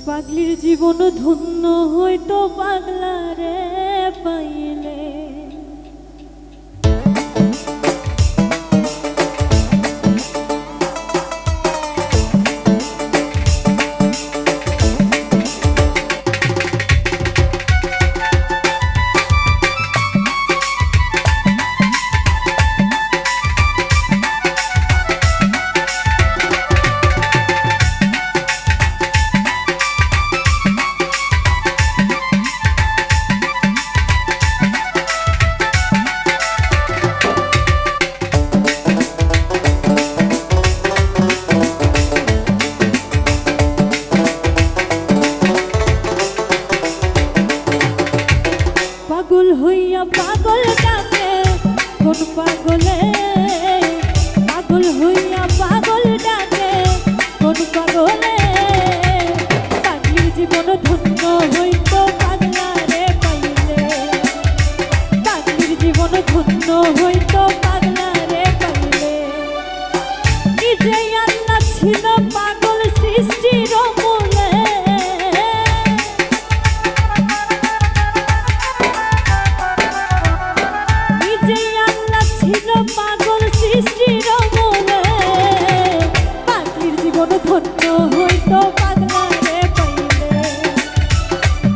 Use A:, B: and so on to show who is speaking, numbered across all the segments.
A: পাগলির জীবন ধন্য হইতো পাগলারে পাইলে। পাগল হইয়া পাগল ডাকে কোন পাগলে, পাগল হইয়া পাগল ডাকে কোন পাগলে। পাগলির জীবন ধন্য হইতো পাগলারে পাইলে, পাগলির জীবন ধন্য হইতো পাগলারে পাইলে। নিজেই আল্লাহ ছিল পাগল সৃষ্টির মূলে, পাগল সৃষ্টির মূলে। পাগলির জীবন ধন্য হইতো পাগলারে পাইলে,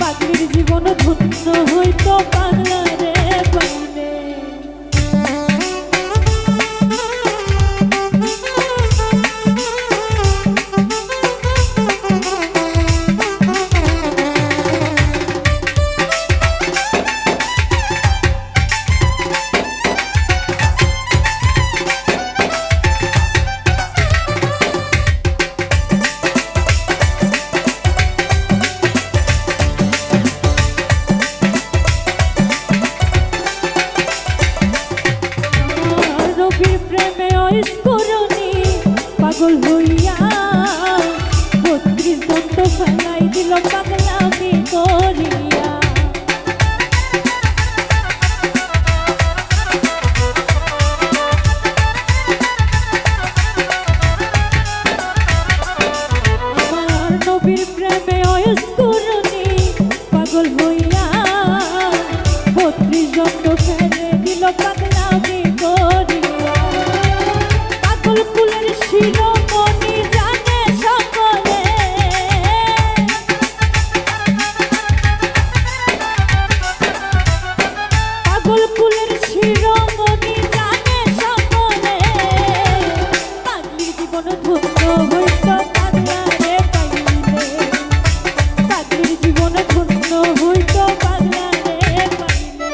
A: পাগলির জীবন ধন্য হইতো পাগলারে পাইলে। পাগল হইয়া 32 দণ্ড ফেলাই দিল পাগলামি করিয়া। আমার নবীর প্রেমে অস্কুরনি পাগল হইয়া 32 দণ্ড ফেলে দিল পাগলামি করিয়া। পাগল কুলের শিরোমণি জানে সকলে, পাগল কুলের শিরোমণি জানে সকলে। পাগলির জীবন ধন্য হইতো পাগলারে পাইলে, পাগলির জীবন ধন্য হইতো পাগলারে পাইলে।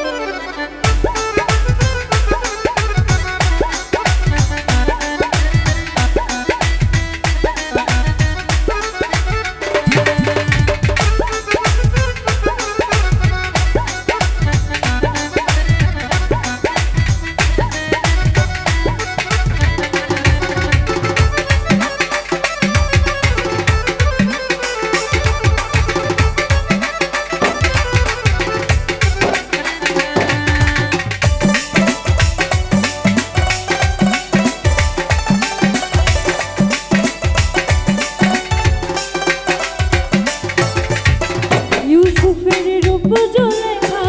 A: ইউসুফের রূপ জুলেখা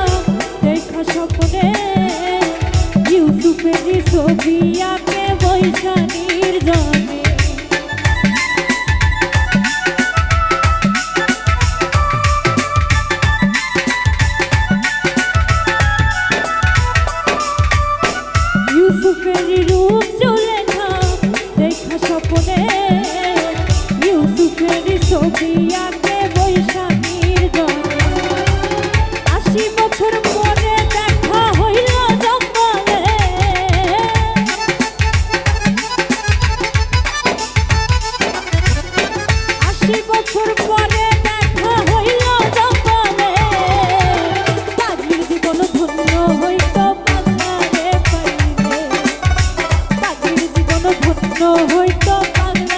A: দেখা স্বপ্নে, ইউসুফের ছবি আঁকে বৈশানীর জনে। ইউসুফের রূপ জুলেখা দেখা স্বপ্নে, ইউসুফের ছবি আঁকে বৈশানীর জনে। 80 বছর পরে দেখা হইল জঙ্গলে, 80 বছর পরে দেখা হইল জঙ্গলে। পাগলির জীবন ধন্য হইতো পাগলারে পাইলে, পাগলির জীবন ধন্য হইতো পাগলারে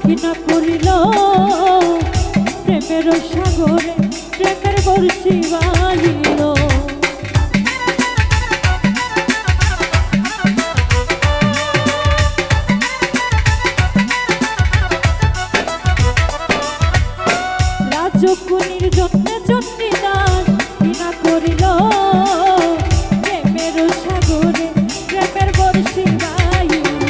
A: কিনা করিল প্রেমের সাগরে প্রেমের বর্ষি বাহিল। রাজকুনির জন্য চন্ডিদাস কিনা করিল প্রেমের সাগরে প্রেমের বর্ষি বাহিল।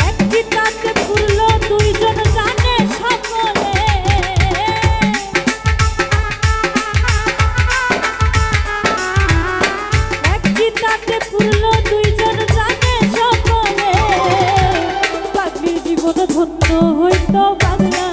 A: এক চিতাতে পুরল দুইজন জানে সকলে, এক চিতাতে পুরল দুইজন জানে সকলে, পাগলির জীবন ধন্য হইতো বাংলা